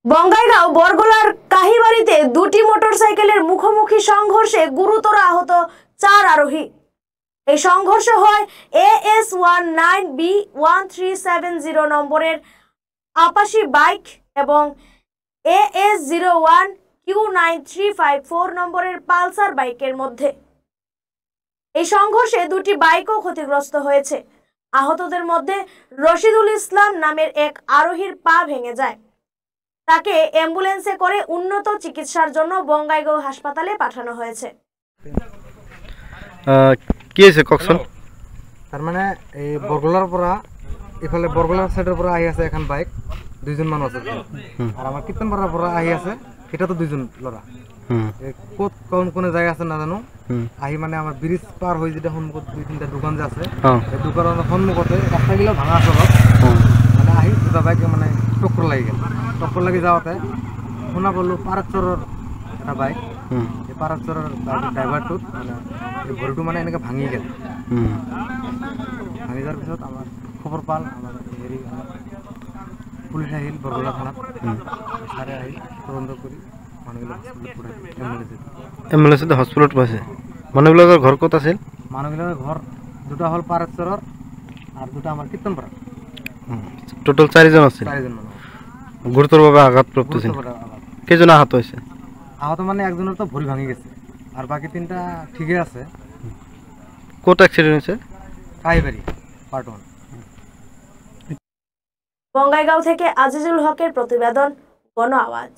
বঙ্গাইগাঁও বরগোলার কাহিবাড়িতে দুটি মোটরসাইকেলের মুখোমুখি সংঘর্ষে গুরুতর আহত 4 আরোহী। এই সংঘর্ষ হয় AS19B1370 নম্বরের আপাসি বাইক এবং AS01Q9354 নম্বরের পালসার বাইকের মধ্যে। এই সংঘর্ষে দুটি বাইকও ক্ষতিগ্রস্ত হয়েছে। আহতদের মধ্যে রশিদুল ইসলাম নামের এক আরোহীর পা ভেঙে যায়। তাকে অ্যাম্বুলেন্সে করে উন্নত চিকিৎসার জন্য বঙ্গাইগাঁও হাসপাতালে পাঠানো হয়েছে। কি হয়েছে কখন? তার মানে এই বরগোলার পরা এফালে বরগোলার সাইডের পরা আহি আছে এখন বাইক, দুইজন মানুষ আছে। আর আমার কীর্তনপাড়ার পরা আহি আছে, এটা তো দুইজন লড়া। কোত কোন জায়গা আছে না জানো, আহি মানে আমার ব্রিজ পার হয়ে যেটা সন্মুখত 2-3টা দোকান যে আছে, এই দোকানের সন্মুখতে রাস্তাগুলো ভাঙা আছে অলপ, মানে আহি দুটা বাইক মানে টক্কর লাগি গেল। টক্কর লাগি যাওয়াতে শুনা পারলো পারাকচরের একটা বাইক, এই পারাকচরের ড্রাইভারটোত মানে এই ভৰিটো মানে এনেকৈ ভাঙি গেল। ভাঙি যাওয়ার পিছত আমার খবর পাল, আমার হেৰি পুলিশ আহিল বৰগোলা থানাত। সারে আহি তদন্ত কৰি মানুহবিলাক এম্বুলেন্সে হস্পিটালত পাইছে। মানুহবিলাকৰ ঘৰ ক'ত আছিল? মানুহবিলাকৰ ঘৰ দুটা হ'ল পাৰাকচৰৰ আর দুটা আমার কীর্তনপাড়া। টোটাল 4 জন আছিল। 4 জন মানুষ গুরুতরভাবে আঘাতপ্রাপ্ত ছিল। কেজন আহত হয়েছে? আহত মানে একজনের তো ভরি ভাঙি গেছে, আর বাকি 3টা ঠিকই আছে। কোট অ্যাক্সিডেন্ট হয়েছে? কাহিবাড়ি পার্ট 1। বঙ্গাইগাঁও থেকে আজিজুল হকের প্রতিবেদন, গণ আওয়াজ।